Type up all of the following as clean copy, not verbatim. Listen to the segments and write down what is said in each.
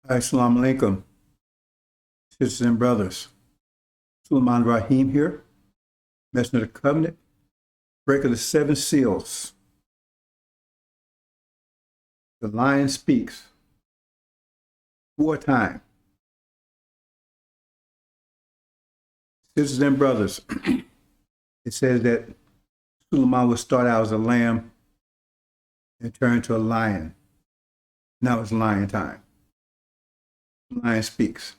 Assalamu alaikum, sisters and brothers. Sulaiman Rahim here, Messenger of the Covenant, breaker of the seven seals. The lion speaks. Wartime. Sisters and brothers, it says that Sulaiman would start out as a lamb and turn into a lion. Now it's lion time. The lion speaks.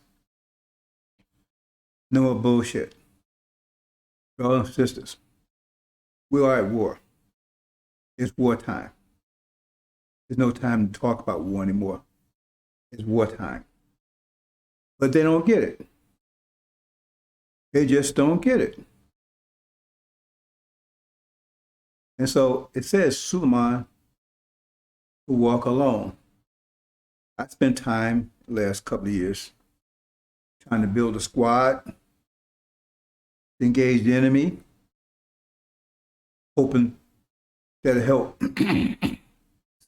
No more bullshit. Brothers and sisters, we are at war. It's wartime. There's no time to talk about war anymore. It's wartime. But they don't get it. They just don't get it. And so it says Suleiman will walk alone. I spent time the last couple of years trying to build a squad, to engage the enemy, hoping that'll help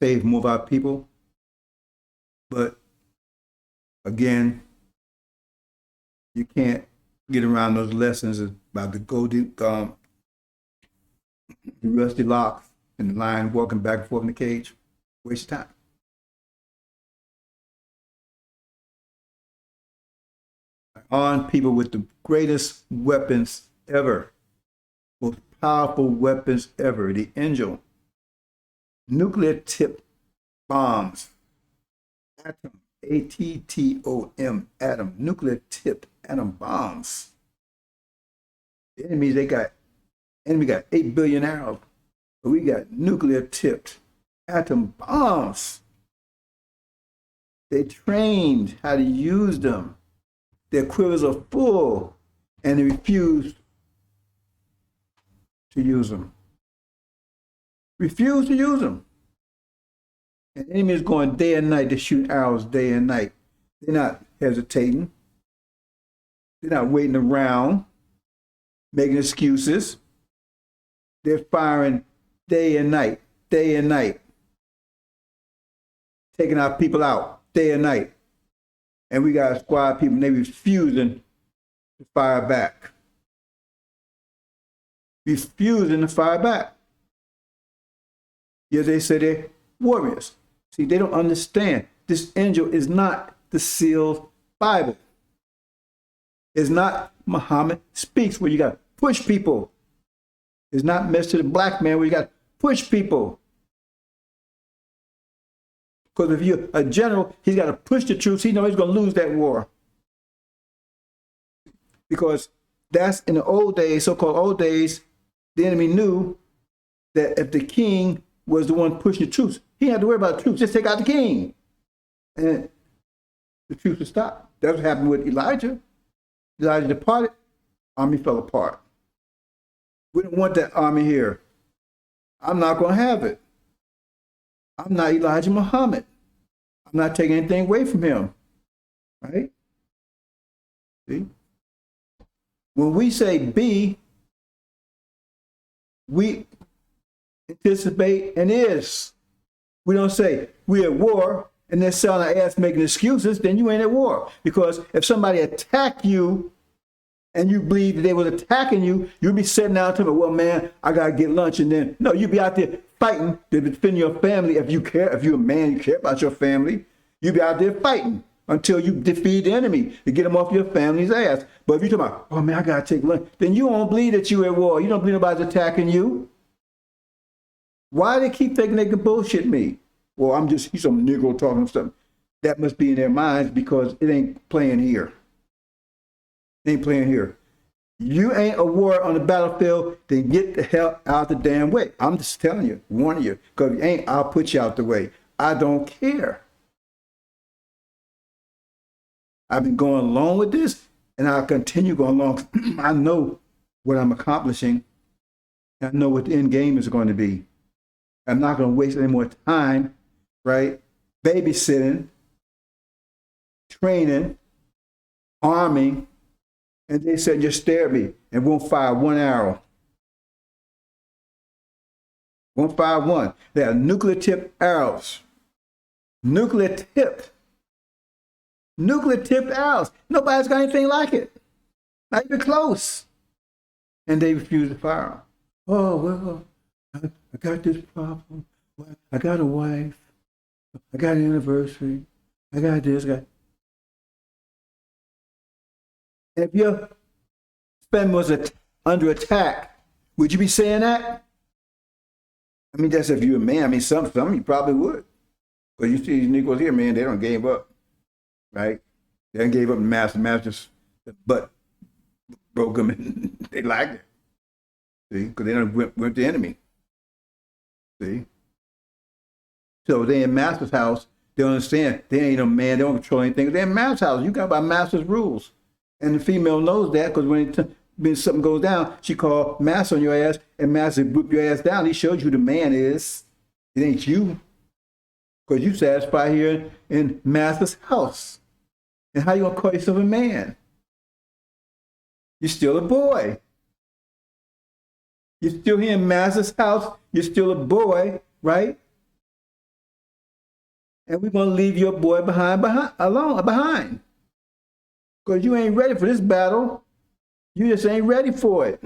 save more of our people. But again, you can't get around those lessons about the rusty locks and the lion walking back and forth in the cage. Waste of time. On people with the greatest weapons ever, most powerful weapons ever, the AL-INJIL, nuclear tipped bombs, atom, ATTOM, atom, nuclear tipped atom bombs. The enemy got 8 billion arrows, but we got nuclear tipped atom bombs. They trained how to use them. Their quivers are full, and they refuse to use them. Refuse to use them. And the enemy is going day and night to shoot arrows day and night. They're not hesitating. They're not waiting around, making excuses. They're firing day and night, taking our people out day and night. And we got a squad of people, and they refusing to fire back. Refusing to fire back. Yet they say they're warriors. See, they don't understand. This angel is not the sealed Bible. It's not Muhammad speaks where you got to push people. It's not message to the black man where you got to push people. Because if you're a general, he's got to push the troops. He knows he's going to lose that war. Because that's in the old days, so-called old days, the enemy knew that if the king was the one pushing the troops, he didn't have to worry about the troops. Just take out the king. And the troops would stop. That's what happened with Elijah. Elijah departed, army fell apart. We don't want that army here. I'm not going to have it. I'm not Elijah Muhammad. I'm not taking anything away from him. Right? See? When we say be, we anticipate and is. We don't say we're at war and then sell our ass making excuses, then you ain't at war. Because if somebody attack you and you believe that they were attacking you, you'll be sitting down to me, well, man, I got to get lunch. And then, no, you'll be out there fighting to defend your family. If you care, if you're a man, you care about your family, you'll be out there fighting until you defeat the enemy to get them off your family's ass. But if you're talking about, oh, man, I got to take lunch, then you don't believe that you're at war. You don't believe nobody's attacking you. Why do they keep thinking they can bullshit me? Well, he's some Negro talking stuff. That must be in their minds because it ain't playing here. It ain't playing here. You ain't a war on the battlefield, then get the hell out the damn way. I'm just telling you, warning you, because if you ain't, I'll put you out the way. I don't care. I've been going along with this, and I'll continue going along. I know what I'm accomplishing. I know what the end game is going to be. I'm not going to waste any more time, right? Babysitting, training, arming, and they said, just stare at me and won't fire one arrow. Won't fire one. They are nuclear tipped arrows. Nuclear tipped. Nuclear tipped arrows. Nobody's got anything like it. Not even close. And they refuse to fire them. Oh, well, I got this problem. I got a wife. I got an anniversary. I got this. If your spend was under attack, would you be saying that? I mean, that's if you're a man. I mean, some you probably would. But you see these Negroes here, man, they don't give up, right? They don't give up the masters, but broke them and they liked it. See, because they don't went the enemy. See? So they in master's house, they don't understand. They ain't no man, they don't control anything. They're in master's house. You got by master's rules. And the female knows that because when something goes down, she called master on your ass, and master whip your ass down. He showed you who the man is. It ain't you. Because you satisfied here in master's house. And how you gonna call yourself a man? You're still a boy. You're still here in master's house. You're still a boy, right? And we're gonna leave your boy behind. Because you ain't ready for this battle. You just ain't ready for it.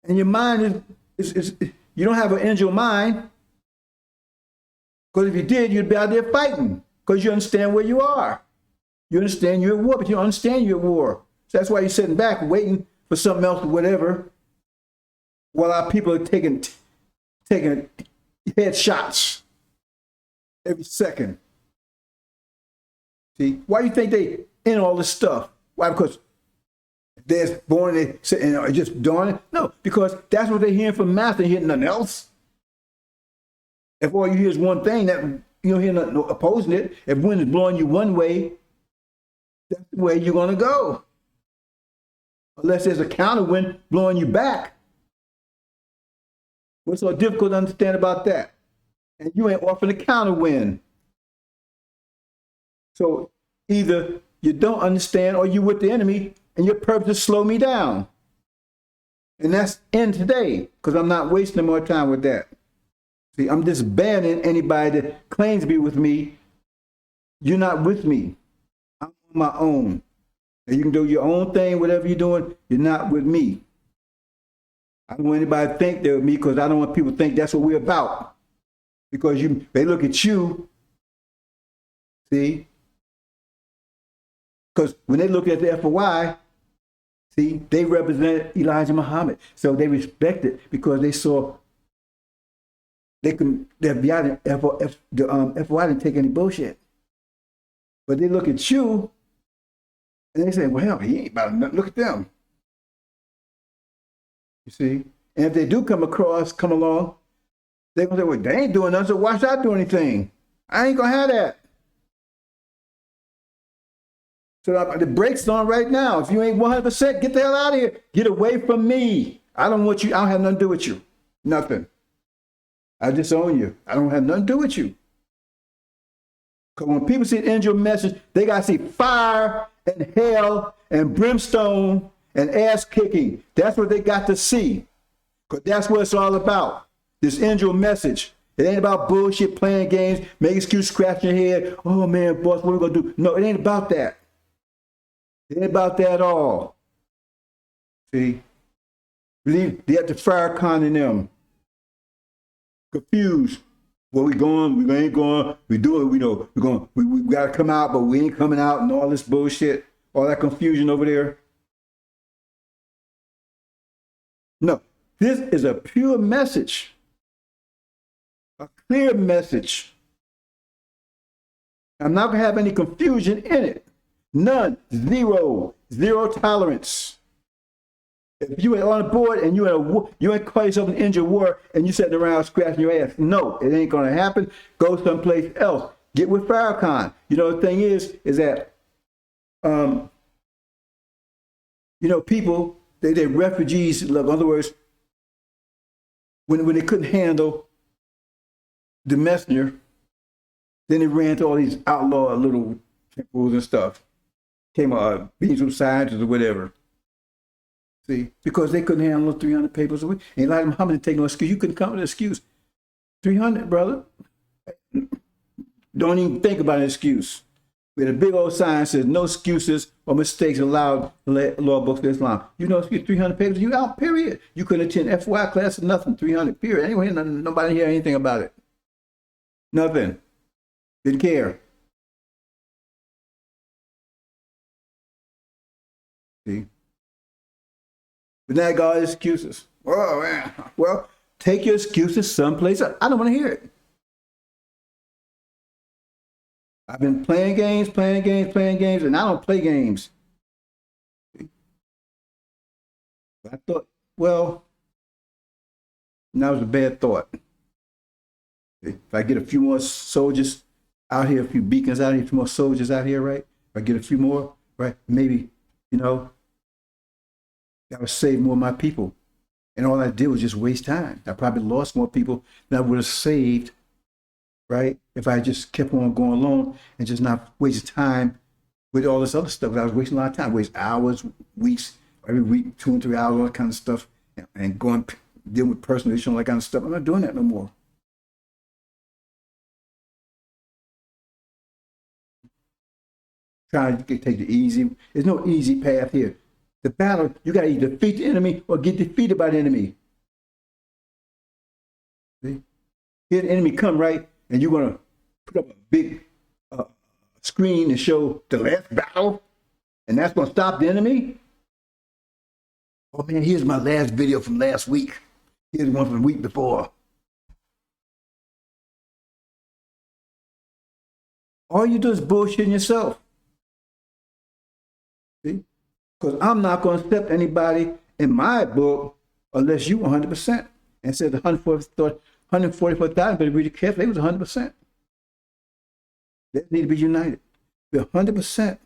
And your mind is you don't have an angel mind. Because if you did, you'd be out there fighting. Because you understand where you are. You understand you're at war, but you don't understand you're at war. So that's why you're sitting back waiting for something else or whatever, while our people are taking headshots every second. See, why do you think they in all this stuff? Why? Because they're born and just doing it? No, because that's what they're hearing from master, and hearing nothing else. If all you hear is one thing, that you don't hear nothing opposing it. If wind is blowing you one way, that's the way you're gonna go. Unless there's a counter wind blowing you back. What's so difficult to understand about that? And you ain't offering a counter wind. So either you don't understand or you're with the enemy and your purpose is slow me down. And that's in today, because I'm not wasting more time with that. See, I'm disbanding anybody that claims to be with me. You're not with me. I'm on my own. And you can do your own thing, whatever you're doing, you're not with me. I don't want anybody to think they're with me, because I don't want people to think that's what we're about. Because they look at you, see? Because when they look at the FOI, see, they represent Elijah Muhammad. So they respect it because they saw the FOI didn't take any bullshit. But they look at you and they say, well, he ain't about nothing. Look at them. You see? And if they do come along, they're going to say, well, they ain't doing nothing, so why should I do anything? I ain't going to have that. So the brakes on right now. If you ain't 100%, get the hell out of here. Get away from me. I don't want you. I don't have nothing to do with you. Nothing. I disown you. I don't have nothing to do with you. Because when people see the angel message, they got to see fire and hell and brimstone and ass kicking. That's what they got to see. Because that's what it's all about. This angel message. It ain't about bullshit, playing games, making excuses, scratching your head. Oh man, boss, what are we going to do? No, it ain't about that. It ain't about that at all. See? They have to fire Khan in them. Confused. Where we going? We ain't going. We do it. We know we're going. We got to come out, but we ain't coming out, and all this bullshit, all that confusion over there. No, this is a pure message, a clear message. I'm not gonna have any confusion in it. None. Zero tolerance. If you ain't on board and you ain't call yourself an injured war and you sitting around scratching your ass, no, it ain't gonna happen. Go someplace else. Get with Farrakhan. You know, the thing is that, people, they're refugees. In other words, when they couldn't handle the messenger, then they ran to all these outlaw little temples and stuff. Came being some scientists or whatever. See, because they couldn't handle 300 papers a week. And Elijah Muhammad didn't take no excuse. You couldn't come with an excuse. 300, brother. Don't even think about an excuse. We had a big old sign that says no excuses or mistakes allowed in the law books of Islam. You know, if you 300 papers, you out, period. You couldn't attend FY class or nothing, 300, period. Anyway, nobody hear anything about it. Nothing. Didn't care. See? But now I got all these excuses. Oh, man. Well, take your excuses someplace else. I don't want to hear it. I've been playing games, and I don't play games. I thought, well, that was a bad thought. If I get a few more soldiers out here, a few beacons out here, a few more soldiers out here, right? If I get a few more, right? Maybe, you know, that would save more of my people. And all I did was just waste time. I probably lost more people than I would have saved, right? If I just kept on going along and just not wasted time with all this other stuff. I was wasting a lot of time, waste hours, weeks, every week, 2 and 3 hours, all that kind of stuff, and going dealing with personal issues, all that kind of stuff. I'm not doing that no more. Trying to take the easy. There's no easy path here. The battle, you got to either defeat the enemy or get defeated by the enemy. See? Here the enemy come, right? And you're going to put up a big screen and show the last battle, and that's going to stop the enemy? Oh, man, here's my last video from last week. Here's one from the week before. All you do is bullshitting yourself. See? Because I'm not going to accept anybody in my book unless you 100%. And said the 144,000, but read it carefully, it was 100%. They need to be united. They're 100%.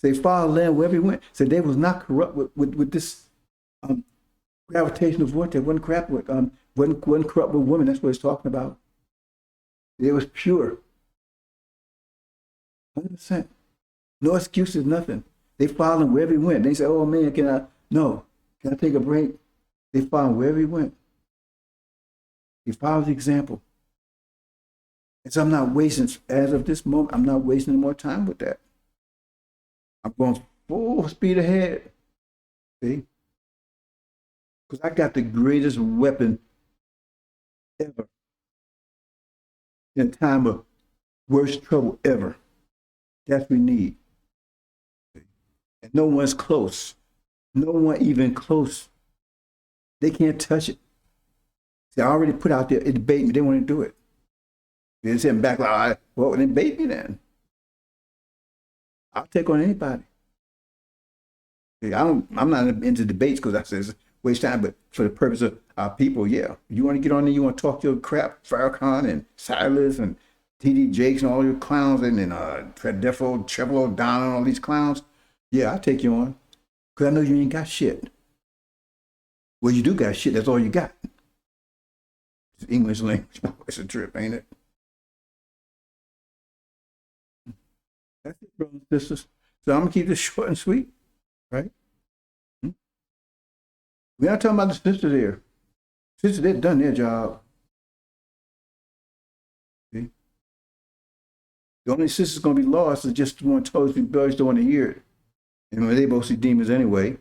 They followed land wherever he went. Said they was not corrupt with this gravitational vortex. Wasn't corrupt with wasn't corrupt with women. That's what he's talking about. It was pure. 100%. No excuses, nothing. They followed him wherever he went. They said, oh man, can I take a break? They followed him wherever he went. He followed the example. And so I'm not wasting, as of this moment, I'm not wasting any more time with that. I'm going full speed ahead. See? Because I got the greatest weapon ever in a time of worst trouble ever. That's what we need. And no one's close. No one even close. They can't touch it. See, I already put out there, it debate me. They want to do it. They sitting back like, well, then debate me then. I'll take on anybody. See, I'm not into debates because I says waste time, but for the purpose of our people, yeah. You want to get on there, you want to talk your crap, Farrakhan and Silas and T.D. Jakes and all your clowns and Defo, Trevor O'Donnell and all these clowns. Yeah, I'll take you on. Because I know you ain't got shit. Well, you do got shit. That's all you got. It's English language. It's a trip, ain't it? That's it, brothers and sisters. So I'm going to keep this short and sweet, right? We're not talking about the sisters here. Sisters, they've done their job. See? The only sisters going to be lost is just the one told us brothers don't want to hear it. And they mostly demons anyway.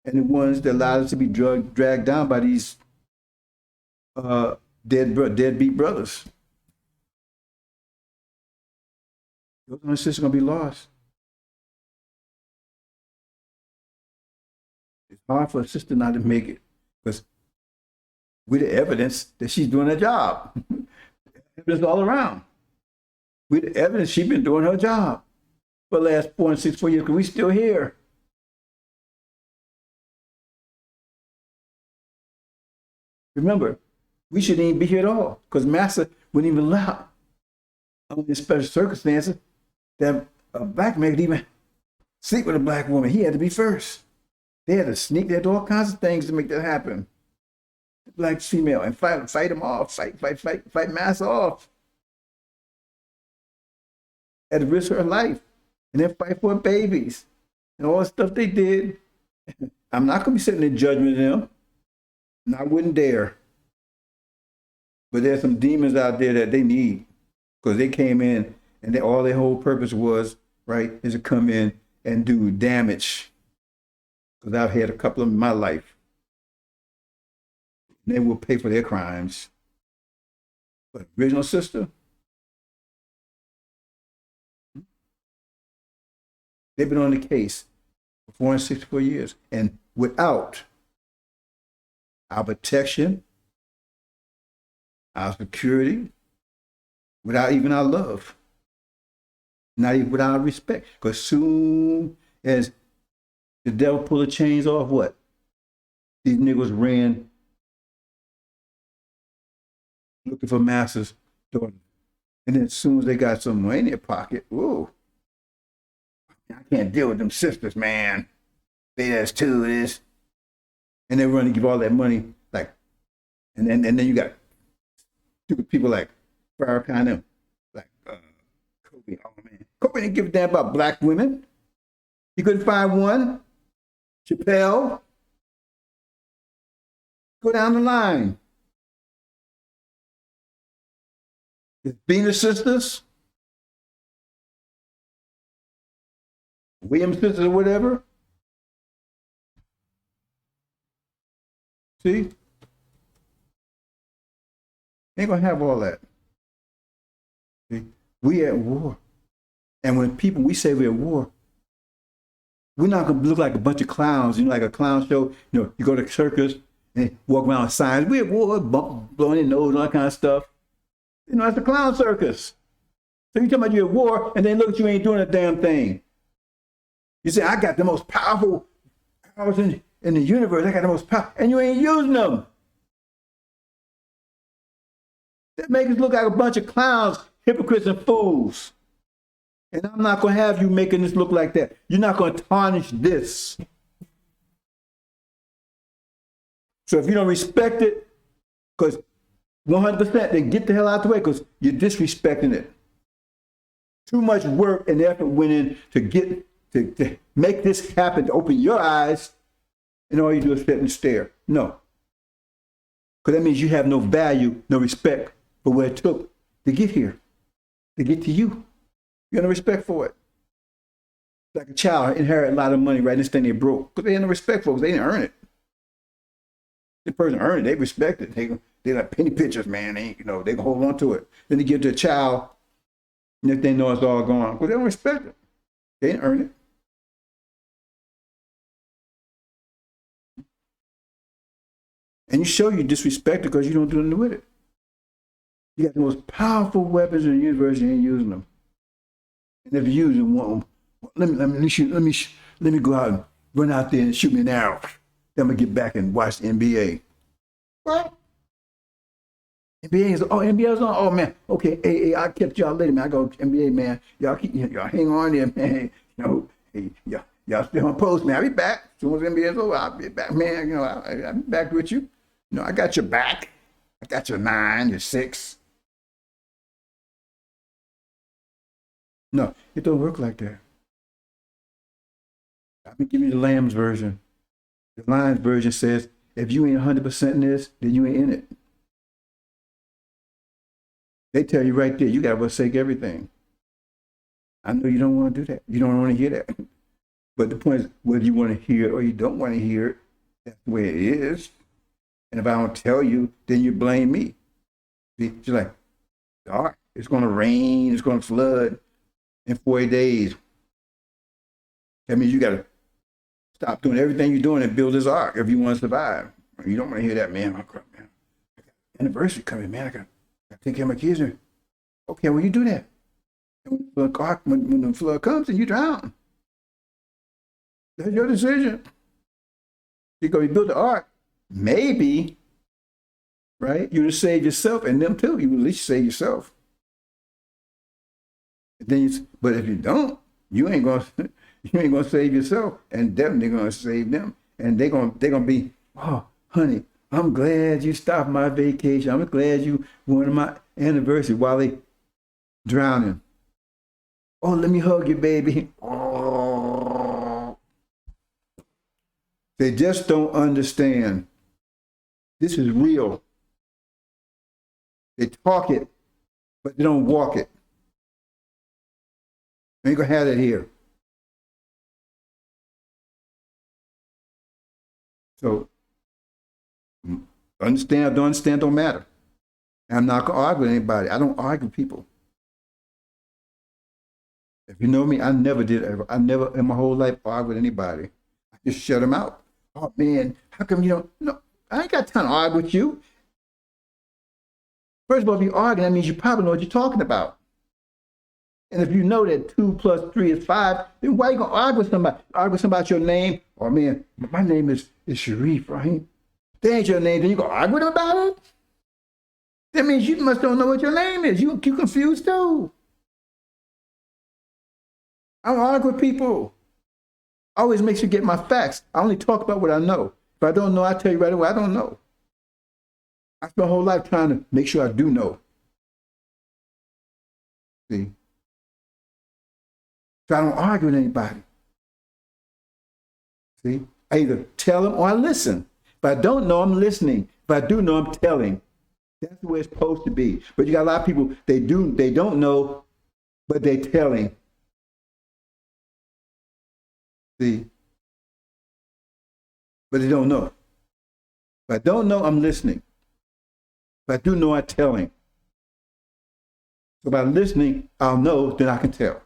And the ones that allowed us to be dragged down by these deadbeat brothers. Those only sisters are going to be lost. It's hard for a sister not to make it because we're the evidence that she's doing her job. Evidence all around. We're the evidence she's been doing her job for the last 4 and 6 years because we're still here. Remember, we shouldn't even be here at all because Master wouldn't even allow, in special circumstances, that a black man could even sleep with a black woman. He had to be first. They had to sneak. They had all kinds of things to make that happen. Black female and fight them off, fight Master off. Had to risk her life and then fight for babies and all the stuff they did. I'm not going to be sitting in judgment of them. And I wouldn't dare. But there's some demons out there that they need because they came in and all their whole purpose was, right, is to come in and do damage. Because I've had a couple of them in my life. And they will pay for their crimes. But original sister, they've been on the case for 464 years. And without our protection, our security, without even our love, not even without our respect. Because soon as the devil pulled the chains off, what? These niggas ran looking for masters' daughters. And then as soon as they got some money in their pocket, whoa, I can't deal with them sisters, man. They that's two this. And they run to give all that money, like, and then you got stupid people like Farrakhan, like Kobe. Oh man, Kobe didn't give a damn about black women. He couldn't find one. Chappelle. Go down the line. The Venus sisters, Williams sisters, or whatever. See? Ain't gonna have all that. See? We at war. And when we say we're at war, we're not gonna look like a bunch of clowns, like a clown show. You go to the circus and walk around with signs, we're at war, blowing their nose, all that kind of stuff. That's a clown circus. So you talking about you're at war, and then look at you ain't doing a damn thing. You say, I got the most powerful powers in the universe. I got the most power, and you ain't using them. That makes us look like a bunch of clowns, hypocrites, and fools. And I'm not going to have you making this look like that. You're not going to tarnish this. So if you don't respect it, because 100%, then get the hell out the way because you're disrespecting it. Too much work and effort went in to make this happen, to open your eyes, and all you do is sit and stare. No. Because that means you have no value, no respect for what it took to get here, to get to you. You have no respect for it. Like a child inherit a lot of money, right? This thing they broke. Because they had no respect for it, because they didn't earn it. The person earned it, they respect it. They like penny pitchers, man. They can hold on to it. Then they give it to a child, and if they know it's all gone, because they don't respect it. They didn't earn it. And you show you disrespect it because you don't do anything with it. You got the most powerful weapons in the universe, you ain't using them. And if you're using one, let me go out and run out there and shoot me an arrow. Then I'm gonna get back and watch the NBA. What? NBA is on. Oh man, okay. Hey, I kept y'all later, man. I go NBA, man. Y'all hang on there, man. Hey, y'all stay on post, man. I'll be back as soon as NBA is over. I'll be back, man. I'll be back with you. I got your back. I got your 9, your 6. No, it don't work like that. I've been giving you the Lamb's version. The Lion's version says, if you ain't 100% in this, then you ain't in it. They tell you right there, you got to forsake everything. I know you don't want to do that. You don't want to hear that. But the point is, whether you want to hear it or you don't want to hear it, that's the way it is. And if I don't tell you, then you blame me. See, it's like, dark, it's going to rain, it's going to flood in 40 days. That means you got to stop doing everything you're doing and build this ark if you want to survive. You don't want to hear that, man. Oh, crap, man. I got anniversary coming, man. I got to take care of my kids. Okay, well, you do that. And when the flood comes, then you drown. That's your decision. Because you build the ark, maybe, right? You just save yourself and them too. You at least save yourself. But if you don't, you ain't gonna save yourself, and definitely gonna save them. And they're gonna be, oh, honey, I'm glad you stopped my vacation. I'm glad you went to my anniversary while they drowning. Oh, let me hug you, baby. Oh. They just don't understand. This is real. They talk it, but they don't walk it. We ain't gonna have that here. So understand, don't understand, don't matter. I'm not gonna argue with anybody. I don't argue with people. If you know me, I never did ever. I never in my whole life argue with anybody. I just shut them out. Oh man, how come you don't? No, I ain't got time to argue with you. First of all, if you argue, that means you probably know what you're talking about. And if you know that 2 + 3 is 5, then why you gonna argue with somebody? Argue with somebody about your name? Oh man, my name is Sharif, right? That ain't your name. Then you gonna argue with them about it? That means you must don't know what your name is. You confused too. I don't argue with people. Always makes you get my facts. I only talk about what I know. If I don't know, I tell you right away, I don't know. I spent my whole life trying to make sure I do know. See? So I don't argue with anybody. See? I either tell them or I listen. If I don't know, I'm listening. If I do know, I'm telling. That's the way it's supposed to be. But you got a lot of people, they don't know, but they're telling. See? But they don't know. If I don't know, I'm listening. If I do know, I'm telling. So by listening, I'll know, then I can tell.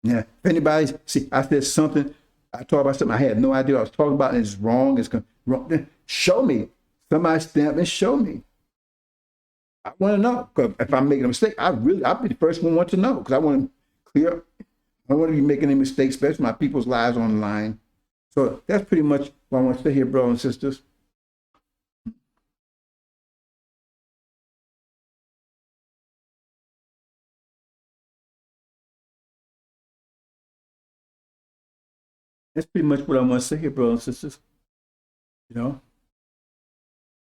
Yeah. If anybody, see, I said something, I talked about something I had no idea what I was talking about, and it's wrong, it's wrong, then show me. Somebody stamp and show me. I want to know. Because if I'm making a mistake, I'll be the first one to know, because I want to clear. I don't want to be making any mistakes, especially my people's lives on the line. So that's pretty much what I want to say here, brothers and sisters. That's pretty much what I want to say here, brothers and sisters. You know,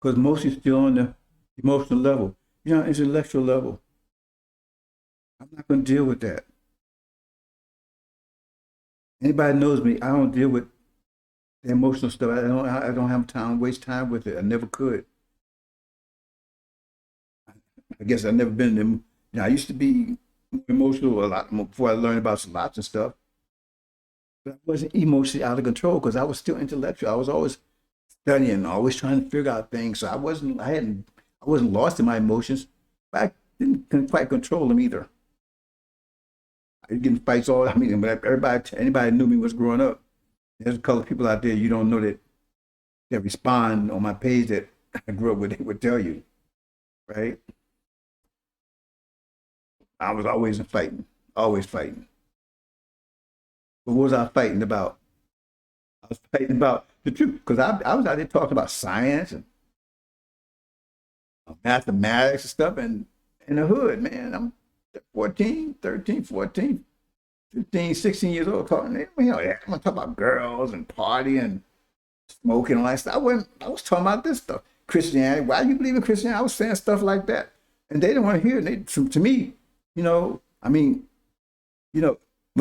because most are still on the emotional level, intellectual level. I'm not going to deal with that. Anybody knows me, I don't deal with the emotional stuff. I don't have time, waste time with it. I never could. I guess I've never been in. I used to be emotional a lot more before I learned about slots and stuff. But I wasn't emotionally out of control because I was still intellectual. I was always studying, always trying to figure out things. So I wasn't lost in my emotions, but I couldn't quite control them either. I was getting fights all. But anybody knew me was growing up. There's a couple of people out there you don't know that respond on my page that I grew up with. They would tell you, right? I was always fighting, always fighting. But what was I fighting about? I was fighting about the truth because I was out there talking about science and mathematics and stuff, and in the hood, man, I'm 14, 13, 14, 15, 16 years old talking. I'm gonna talk about girls and partying and smoking and all that stuff. I was talking about this stuff. Christianity. Why do you believe in Christianity? I was saying stuff like that. And they didn't want to hear it. To me, when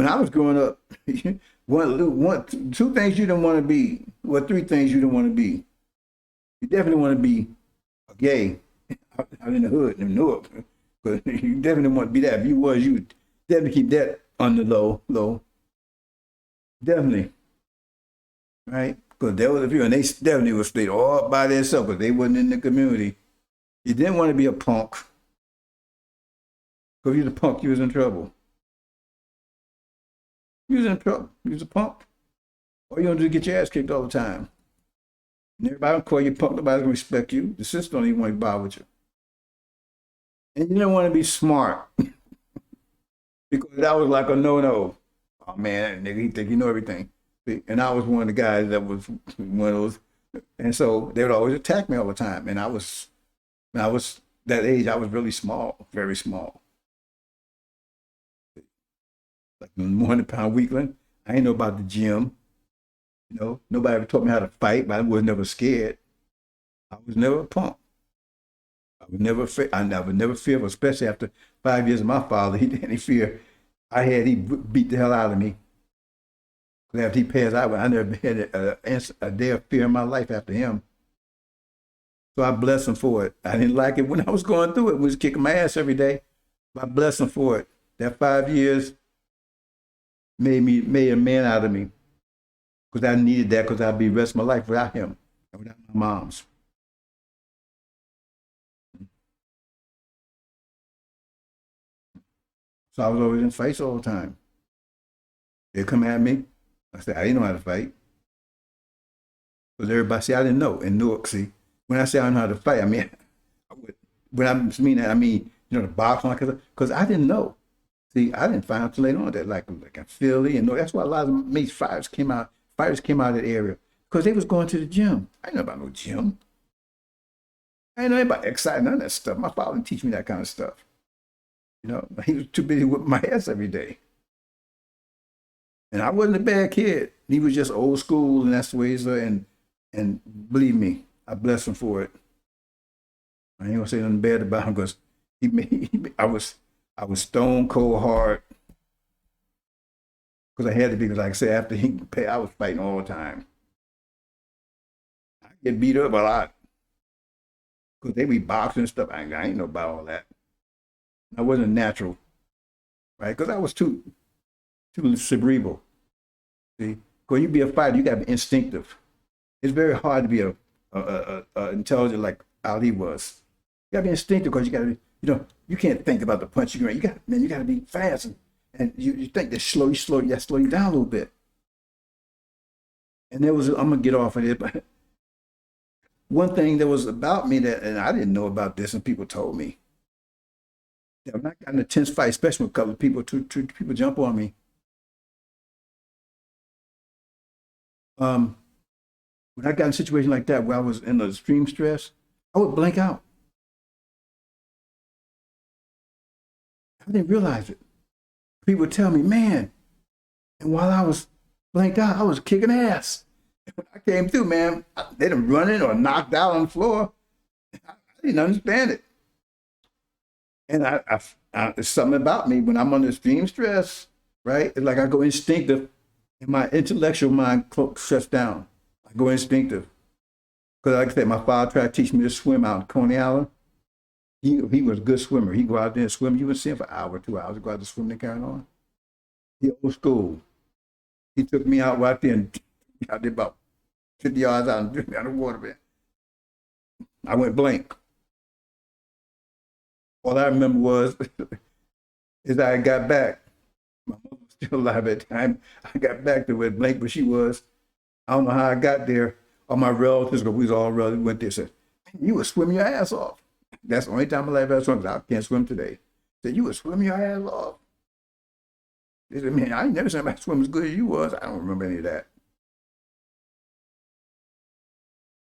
I was growing up, two things you didn't want to be, well, three things you didn't want to be. You definitely want to be a gay out in the hood in Newark. But you definitely want to be that. If you was, you would definitely keep that on the low. Definitely. Right? Because there was a few, and they definitely would stay all by themselves because they wasn't in the community. You didn't want to be a punk. Because if you was a punk, you was in trouble. You was in trouble. You was a punk. All you want to do is get your ass kicked all the time. And everybody don't call you punk. Nobody's going to respect you. The sister don't even want to bother with you. And you don't want to be smart. Because that was like a no-no. Oh, man, that nigga, he think he know everything. And I was one of the guys that was one of those. And so they would always attack me all the time. And when I was that age, I was really small, very small. Like 100-pound weakling. I ain't know about the gym. Nobody ever taught me how to fight, but I was never scared. I was never a punk. I would never fear, especially after 5 years of my father. He didn't fear. He beat the hell out of me. Because after he passed out, I never had a day of fear in my life after him. So I bless him for it. I didn't like it when I was going through it. We was kicking my ass every day. But I bless him for it. That 5 years made a man out of me. Because I needed that because I'd be the rest of my life without him and without my mom's. So I was always in fights all the time. They'd come at me. I said, I didn't know how to fight. Because everybody said, I didn't know. And Newark, see, when I say I don't know how to fight, I mean, when I mean that, I mean, the boxing, because I didn't know. See, I didn't find out till later on that, like in Philly, and that's why a lot of these fighters came out of that area, because they was going to the gym. I didn't know about no gym. I didn't know about exercise, none of that stuff. My father didn't teach me that kind of stuff. He was too busy whipping my ass every day. And I wasn't a bad kid. He was just old school, and that's the way he's, and believe me, I bless him for it. I ain't gonna say nothing bad about him because I was stone cold hard because I had to be. Because like I said, after he paid, I was fighting all the time. I get beat up a lot because they be boxing and stuff. I ain't know about all that. I wasn't natural, right? Because I was too cerebral. See, when you be a fighter, you gotta be instinctive. It's very hard to be a intelligent like Ali was. You gotta be instinctive because you gotta, you can't think about the punch you're going. You gotta be fast, and you think that slow you down a little bit. And I'm gonna get off of it, but one thing that was about me that, and I didn't know about this, and people told me that when I got in a tense fight, especially with a couple of people, two people jump on me. When I got in a situation like that where I was in extreme stress, I would blank out. I didn't realize it. People would tell me, man, and while I was blanked out, I was kicking ass. When I came through, man, they done running or knocked out on the floor. I didn't understand it. And it's something about me when I'm under extreme stress, right? It's like I go instinctive and my intellectual mind shuts down. I go instinctive. Because like I said, my father tried to teach me to swim out in Coney Island. He was a good swimmer. He'd go out there and swim. You would see him for an hour, 2 hours, go out to swim and carry on. He old school. He took me out right there and out there about 50 yards out and threw me out of the water, man. I went blank. All I remember was is I got back. My mother was still alive at the time. I got back to where blank where she was. I don't know how I got there. All my relatives, because we was all relatives, went there and said, you would swim your ass off. That's the only time in my life I swim, because I can't swim today. Said, you would swim your ass off. They said, man, I ain't never seen anybody swim as good as you was. I don't remember any of that.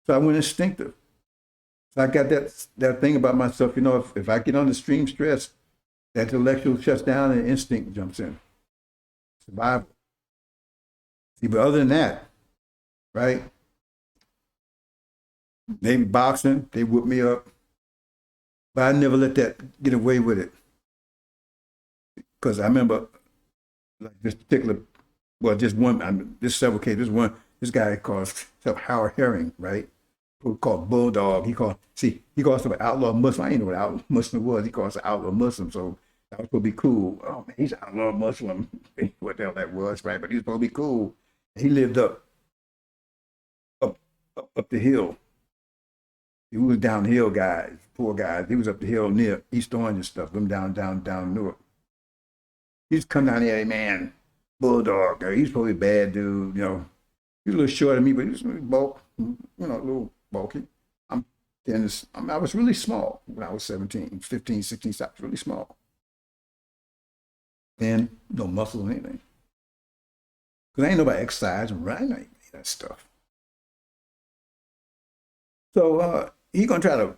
So I went instinctive. So I got that thing about myself, if I get under extreme stress, that intellectual shuts down and instinct jumps in. Survival. See, but other than that, right? They boxing, they whoop me up. But I never let that get away with it. Because I remember like this particular, well, just one, this several cases, this guy called himself Howard Herring, right? Called Bulldog. He calls himself an outlaw Muslim. I didn't know what outlaw Muslim was. He calls himself outlaw Muslim. So that was supposed to be cool. Oh man, he's an outlaw Muslim. What the hell that was, right? But he was supposed to be cool. He lived up the hill. He was downhill guys, poor guys. He was up the hill near East Orange and stuff. Them down Newark. He's come down there, man. Bulldog. He's probably a bad dude. He was a little shorter than me, but he was a little bulky. I was really small when I was 17, 15, 16. So I was really small. And no muscle or anything. Because I ain't nobody exercise and run, any of that stuff. So he gonna try to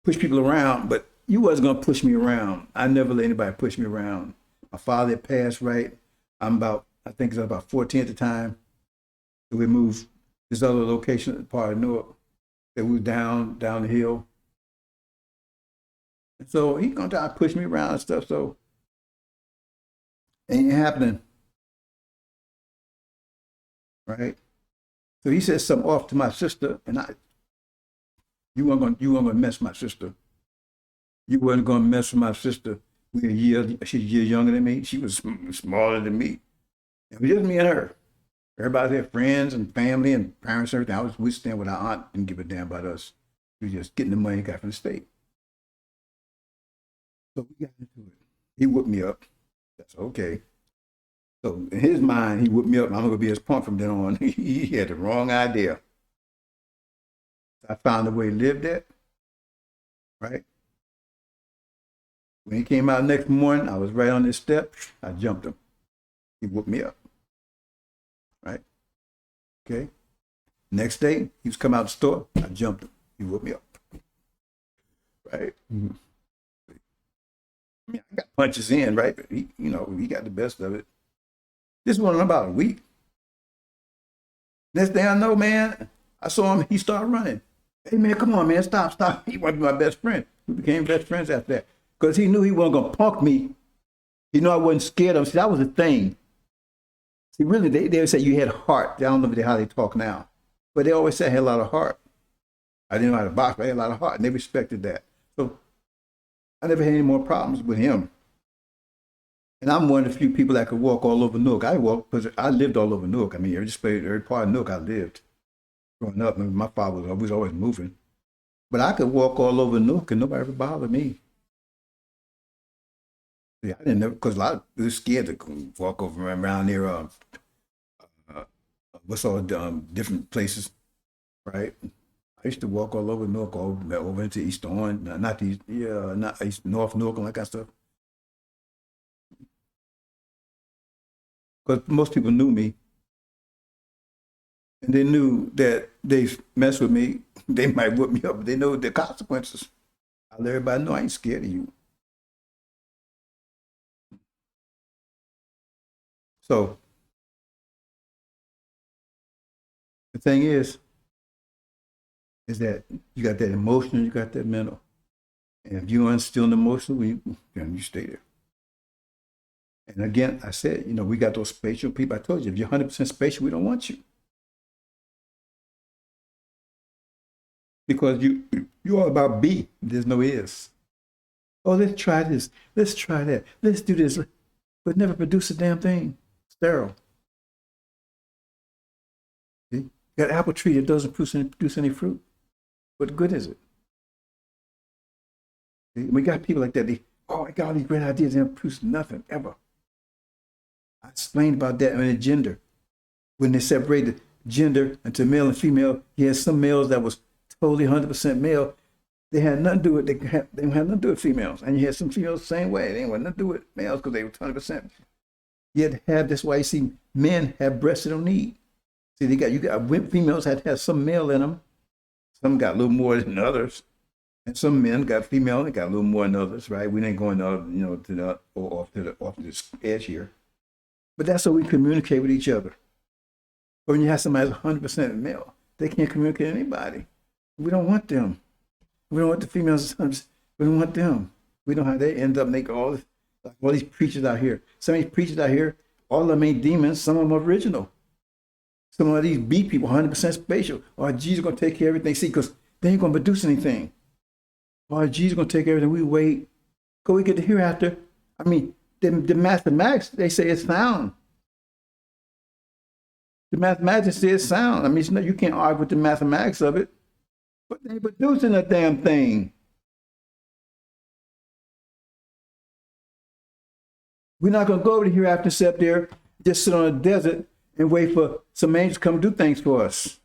push people around, but you wasn't gonna push me around. I never let anybody push me around. My father had passed, right? I think it was about 14 at the time. So we moved this other location, part of Newark, that was down the hill. And so he gonna try to push me around and stuff. So ain't happening. right? So he said something off to my sister, and you weren't gonna mess my sister. You weren't gonna mess with my sister. She's a year younger than me. She was smaller than me. It was just me and her. Everybody had friends and family and parents and everything. We stand with our aunt, didn't give a damn about us. We were just getting the money we got from the state. So we got into it. He whooped me up. That's okay. So in his mind, he whooped me up. I'm gonna be his punk from then on. He had the wrong idea. I found the way he lived at, right? When he came out next morning, I was right on his step. I jumped him. He whooped me up, right? Okay. Next day, he was coming out the store. I jumped him. He whooped me up, right? Mm-hmm. I mean, I got punches in, right? But he got the best of it. This went on about a week. Next thing I know, man, I saw him. He started running. Hey, man, come on, man, stop. He wanted to be my best friend. We became best friends after that because he knew he wasn't gonna punk me. He knew I wasn't scared of him. See, that was the thing. See, really, they would say you had heart. I don't know how they talk now, but they always say I had a lot of heart. I didn't know how to box, but I had a lot of heart, and they respected that. So I never had any more problems with him. And I'm one of the few people that could walk all over Newark. I walked because I lived all over Newark. I mean, every part of Newark I lived. Growing up, my father was always moving. But I could walk all over Newark and nobody ever bothered me. Yeah, I didn't know, because a lot of people were scared to walk over around near, what's all different places, right? I used to walk all over Newark, over into East Orange, not East, North Newark and that kind of stuff. Because most people knew me. And they knew that they mess with me, they might whip me up, but they know the consequences. I let everybody know I ain't scared of you. So the thing is that you got that emotional, you got that mental. And if you aren't still emotional, you stay there. And again, I said, we got those spatial people. I told you, if you're 100% spatial, we don't want you. Because you're all about be. There's no is. Oh, let's try this. Let's try that. Let's do this. But never produce a damn thing. Sterile. See? You got an apple tree that doesn't produce any fruit. What good is it? See? We got people like that. I got all these great ideas. They don't produce nothing ever. I explained about that in the gender. When they separated gender into male and female, you had some males that was totally 100% male. They had nothing to do with they had nothing to do with females, and you had some females the same way. They didn't want nothing to do with males because they were 100%. You had to have, that's why you see men have breasts they don't need. See, you got females had to have some male in them. Some got a little more than others, and some men got female and got a little more than others. Right? We ain't going to off the edge here, but that's how we communicate with each other. But when you have somebody that's 100% male, they can't communicate with anybody. We don't want them. We don't want the females. We don't want them. We know how they end up making all these preachers out here. Some of these preachers out here, all of them ain't demons. Some of them are original. Some of these B people, 100% spatial. Oh, Jesus going to take care of everything. See, because they ain't going to produce anything. Oh, Jesus going to take care of everything. We wait. Go we get the hereafter. I mean, the mathematics, they say it's sound. The mathematics say it's sound. I mean, you can't argue with the mathematics of it. But they ain't producing a damn thing. We're not going to go over here after sit there, just sit on a desert and wait for some angels to come do things for us.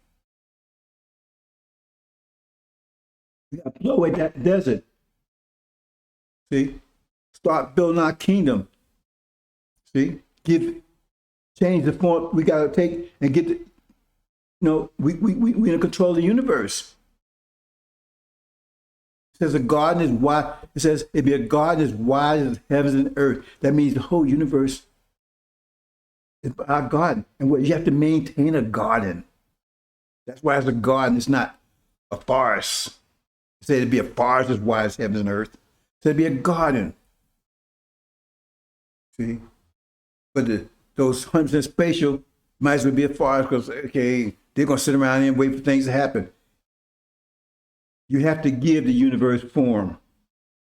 We got to blow away that desert. See? Start building our kingdom. See? Change the form we got to take and get we in control of the universe. It says a garden is wide. It says it'd be a garden as wide as heavens and earth. That means the whole universe is our garden. And you have to maintain a garden. That's why it's a garden. It's not a forest. It said it'd be a forest as wide as heavens and earth. So it'd be a garden. See? But those 100% spatial, Might as well be a farce because, okay, they're going to sit around and wait for things to happen. You have to give the universe form.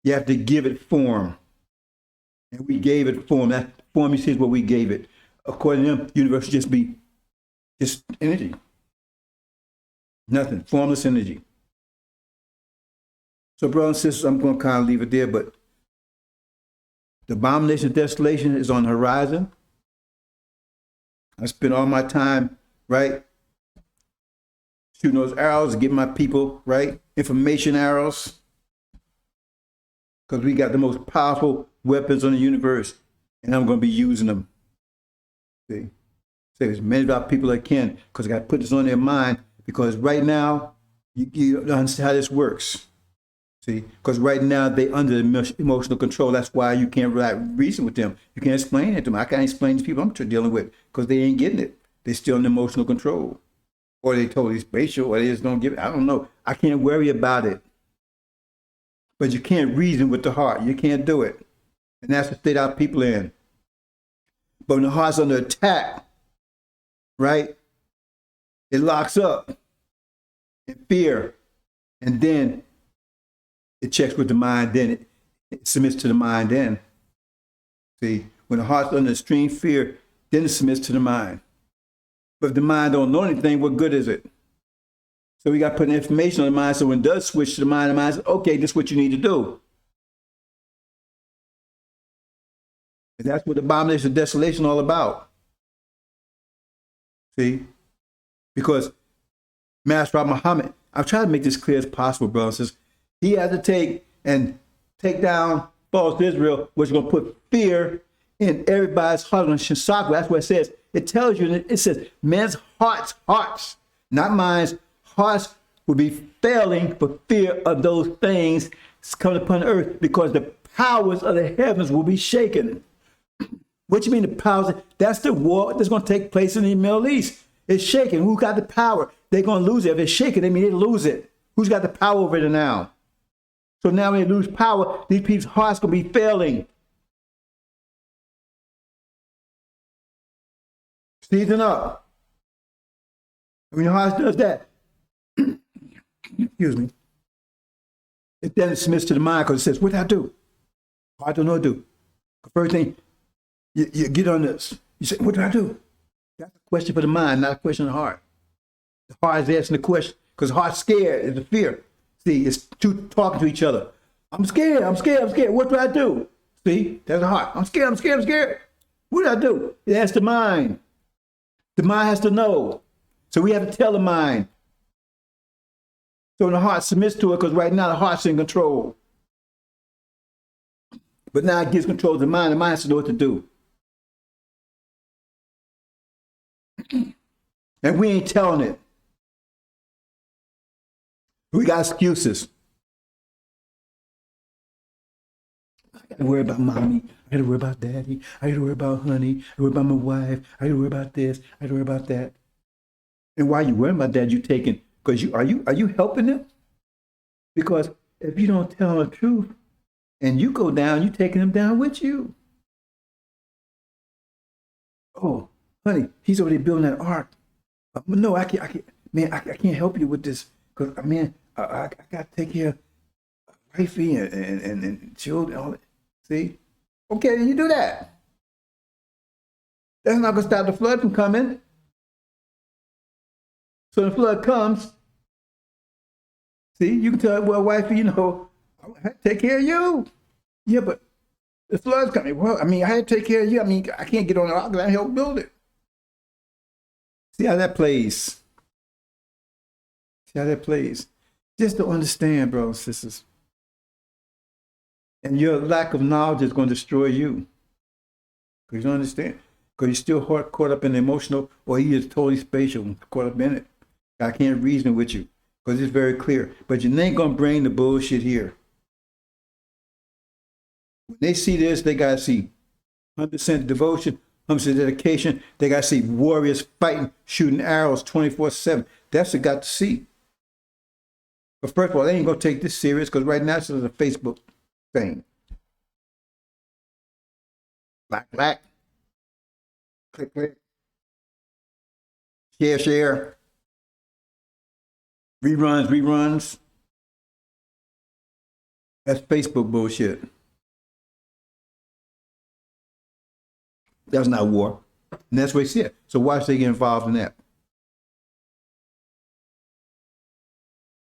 You have to give it form. And we gave it form. That form, you see, is what we gave it. According to them, the universe should just be just energy. Nothing. Formless energy. So, brothers and sisters, I'm going to kind of leave it there, but the abomination of desolation is on the horizon. I spend all my time, right, shooting those arrows, giving my people, right, information arrows, because we got the most powerful weapons on the universe, and I'm going to be using them. See? Say as many of our people as I can, because I got to put this on their mind, because right now, you don't understand how this works. See, because right now they under emotional control. That's why you can't reason with them. You can't explain it to them. I can't explain to people I'm dealing with because they ain't getting it. They're still in emotional control, or they totally spatial, or they just don't give it. I don't know. I can't worry about it. But you can't reason with the heart. You can't do it, and that's the state our people in. But when the heart's under attack, right, it locks up in fear, and then it checks with the mind, then it submits to the mind then. See, when the heart's under extreme fear, then it submits to the mind. But if the mind don't know anything, what good is it? So we got to put information on the mind, so when it does switch to the mind says, okay, this is what you need to do. And that's what the abomination of desolation is all about. See? Because Master Muhammad, I've tried to make this clear as possible, brothers and sisters. He had to take down false Israel, which is going to put fear in everybody's heart. On Shinsaku, that's what it says. It tells you, it says, men's hearts, not minds, hearts will be failing for fear of those things coming upon earth because the powers of the heavens will be shaken. What you mean the powers? That's the war that's going to take place in the Middle East. It's shaking. Who got the power? They're going to lose it. If it's shaking, they mean they lose it. Who's got the power over it now? So now when they lose power, these people's hearts going to be failing. Season up. When your heart does that, excuse me, it then submits to the mind because it says, what do I do? I don't know what to do. The first thing, you get on this. You say, what do I do? That's a question for the mind, not a question of the heart. The heart is asking the question because the heart's scared. It's a fear. See, it's two talking to each other. I'm scared. What do I do? See, there's the heart. I'm scared. What do I do? It asks the mind. The mind has to know. So we have to tell the mind. So the heart submits to it because right now the heart's in control. But now it gives control to the mind. The mind has to know what to do. And we ain't telling it. We got excuses. I got to worry about mommy. I got to worry about daddy. I got to worry about honey. I worry about my wife. I got to worry about this. I got to worry about that. And why you worrying about that? You taking because are you helping them? Because if you don't tell them the truth and you go down, you taking them down with you. Oh, honey, he's already building that ark. No, I can't. Man, I can't help you with this because man, I got to take care of wifey and children. All that. See, okay, then you do that. That's not gonna stop the flood from coming. So the flood comes. See, you can tell, well, wifey, I had to take care of you. Yeah, but the flood's coming. Well, I had to take care of you. I can't get on the ark because I helped build it. See how that plays. Just to understand, brothers and sisters. And your lack of knowledge is going to destroy you. Because you don't understand. Because you're still caught up in the emotional, or he is totally spatial, caught up in it. I can't reason with you. Because it's very clear. But you ain't going to bring the bullshit here. When they see this, they got to see 100% devotion, 100% dedication. They got to see warriors fighting, shooting arrows 24/7. That's what they got to see. But first of all, they ain't going to take this serious because right now it's a Facebook thing. Black. Click. share, reruns. That's Facebook bullshit. That's not war. And that's what he said. So why should they get involved in that?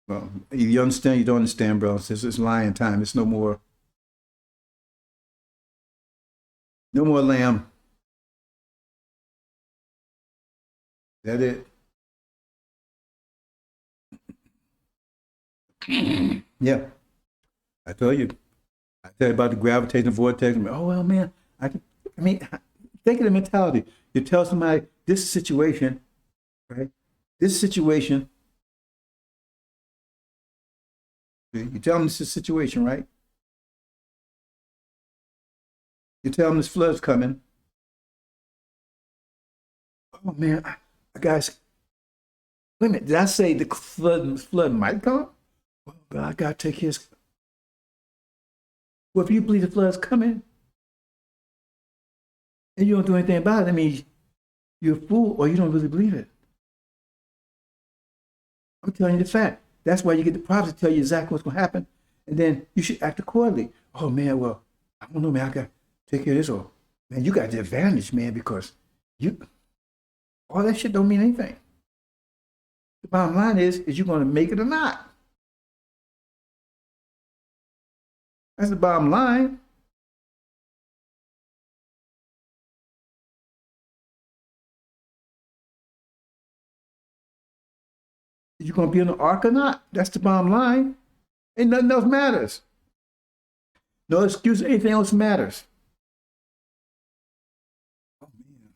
Well, you understand, you don't understand, bro. It's lying time. It's no more lamb. That it. Yeah. I tell you about the gravitational vortex. Oh well, man. Think of the mentality. You tell somebody this situation, right? This situation. You tell them this is a situation, right? You tell them this flood's coming. Oh man, guys, wait a minute. Did I say the flood might come? Well, I gotta take his. Well, if you believe the flood's coming and you don't do anything about it, I mean, you're a fool or you don't really believe it. I'm telling you the fact. That's why you get the prophets to tell you exactly what's going to happen. And then you should act accordingly. Oh, man, well, I don't know, man. I got to take care of this. Or, man, you got the advantage, man, because all that shit don't mean anything. The bottom line is you're going to make it or not. That's the bottom line. You're going to be in the ark or not? That's the bottom line. Ain't nothing else matters. No excuse, anything else matters. Oh, man.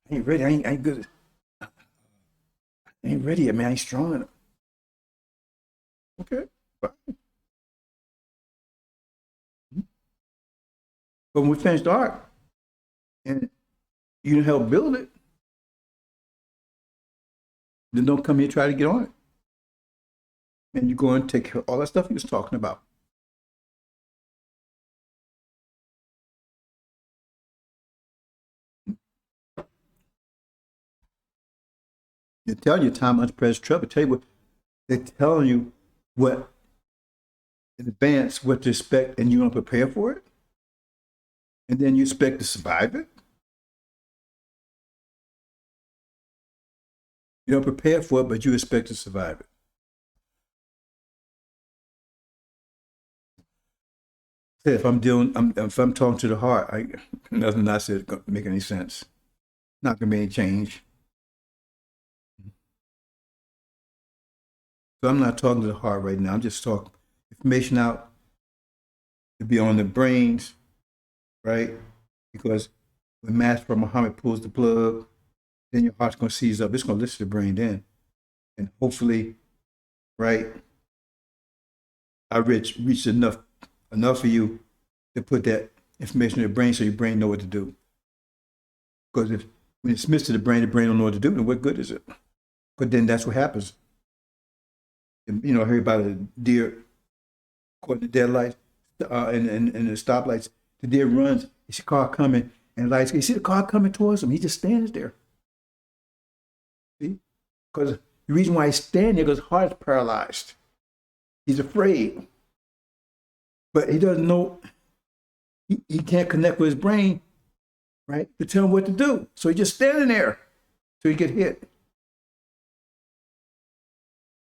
I ain't ready. I ain't good. I ain't ready yet, man. I ain't strong enough. Okay, fine. But when we finish the ark and you didn't help build it, then don't come here and try to get on it. And you go and take care of all that stuff he was talking about. They're telling you time under present trouble. Tell you what, they're telling you what in advance what to expect, and you don't prepare for it. And then you expect to survive it. You don't prepare for it, but you expect to survive it. If I'm talking to the heart, nothing I said gonna make any sense. Not gonna be any change. So I'm not talking to the heart right now. I'm just talking information out to be on the brains, right? Because when Master Muhammad pulls the plug, then your heart's gonna seize up. It's gonna listen to the brain then, and hopefully, right? I reached enough for you to put that information in your brain so your brain know what to do. Because when it's missed to the brain don't know what to do, then what good is it? But then that's what happens. You know, I heard about a deer caught in the dead lights and the stoplights. The deer runs, he sees a car coming, and lights. You see the car coming towards him. He just stands there. See? Because the reason why he's standing there, because his heart is paralyzed. He's afraid. But he doesn't know, he can't connect with his brain, right, to tell him what to do. So he's just standing there till he get hit.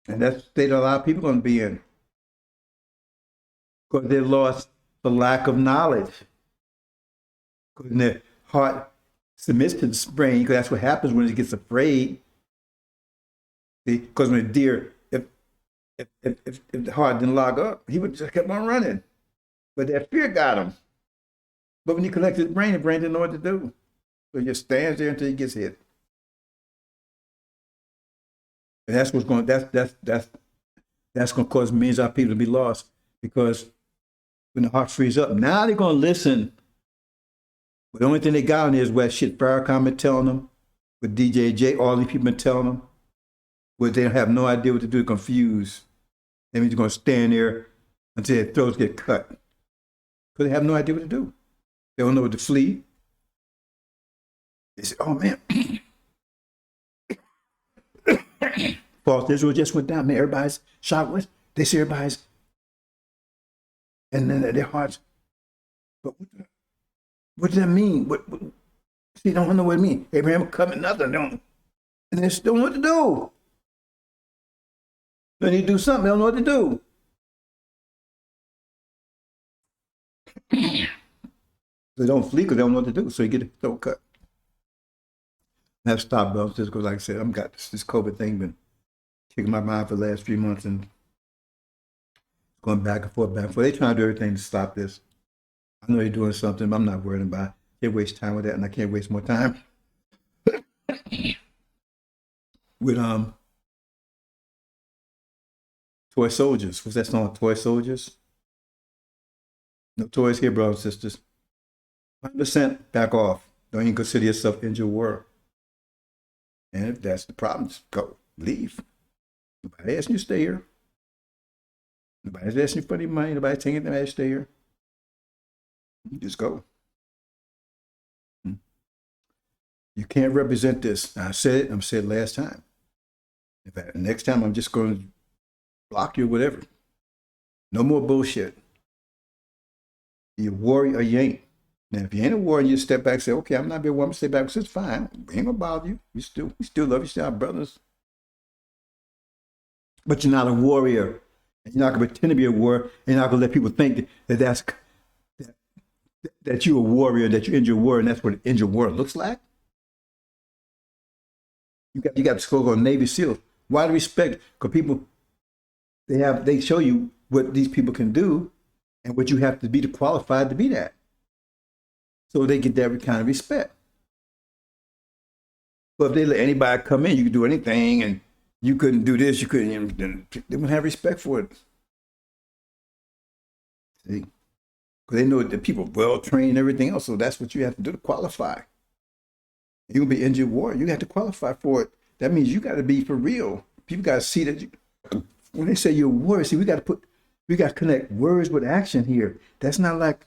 And that's the state a lot of people are going to be in. Because they lost the lack of knowledge. Because their heart submits to the brain, because that's what happens when it gets afraid. See? Because when a deer, if the heart didn't log up, he would just kept on running. But that fear got him. But when he collected the brain didn't know what to do. So he just stands there until he gets hit. And that's what's going. That's going to cause millions of people to be lost, because when the heart frees up, now they're going to listen. But the only thing they got on is what shit Farrakhan been telling them, what DJJ, all these people been telling them, where they have no idea what to do, confused. That means they're going to stand there until their throats get cut, because they have no idea what to do. They don't know what to flee. They say, "Oh man." False Israel just went down. Man, everybody's shocked. What? They see everybody's, and then their hearts. But what does that mean? See, they don't know what it means. Abraham coming, nothing. Don't, and they don't know what to do. They need to do something. They don't know what to do. They don't flee because they don't know what to do. So you get a throat cut. I have to stop, bro. Just because, like I said, I've got this COVID thing been kicking my mind for the last 3 months and going back and forth, back and forth. They trying to do everything to stop this. I know they're doing something, but I'm not worried about it. I can't waste time with that, and I can't waste more time with toy soldiers. What's that song? Toy soldiers? No toys here, brothers and sisters. 100% back off. Don't even consider yourself injured war. And if that's the problem, just go. Leave. Nobody asking you to stay here. Nobody's asking you for any money. Nobody's taking anything to stay here. You just go. You can't represent this. I said it. I'm saying it last time. In fact, next time I'm just going to block you or whatever. No more bullshit. You a warrior or you ain't. Now, if you ain't a warrior, you step back and say, okay, I'm not being a warrior. I'm stay back. It's fine. We ain't gonna bother you. We still love you. Still our brothers. But you're not a warrior. And you're not gonna pretend to be a warrior. And you're not gonna let people think that you're a warrior, that you're injured warrior, and that's what an injured warrior looks like. You got to go on Navy SEAL. Why the respect? Because people they show you what these people can do and what you have to be to qualify to be that. So they get that kind of respect. But if they let anybody come in, you can do anything, and you couldn't do this, you couldn't, they wouldn't have respect for it. See? Because they know that people are well trained and everything else, so that's what you have to do to qualify. You'll be injured warrior. You have to qualify for it. That means you got to be for real. People got to see that when they say you're a warrior, see, we got to connect words with action here. That's not like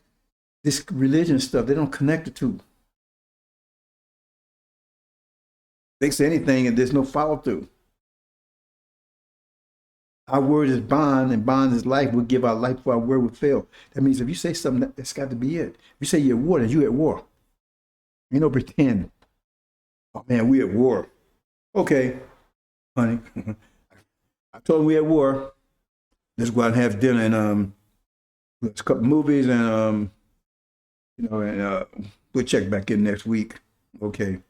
this religion stuff. They don't connect the two. They say anything and there's no follow through. Our word is bond, and bond is life. We'll give our life for our word will fail. That means if you say something, that's got to be it. If you say you're at war, then you're at war. You know, pretend. Oh man, we at war. Okay, honey. I told him we at war. Let's go out and have dinner and let's couple movies and we'll check back in next week. Okay.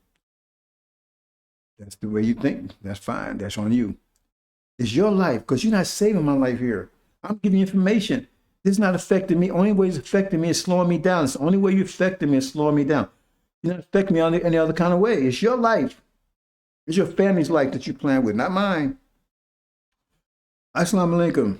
That's the way you think. That's fine. That's on you. It's your life, because you're not saving my life here. I'm giving you information. This is not affecting me. Only way it's affecting me is slowing me down. It's the only way you're affecting me is slowing me down. You're not affecting me any other kind of way. It's your life. It's your family's life that you plan with, not mine. Assalamu alaikum.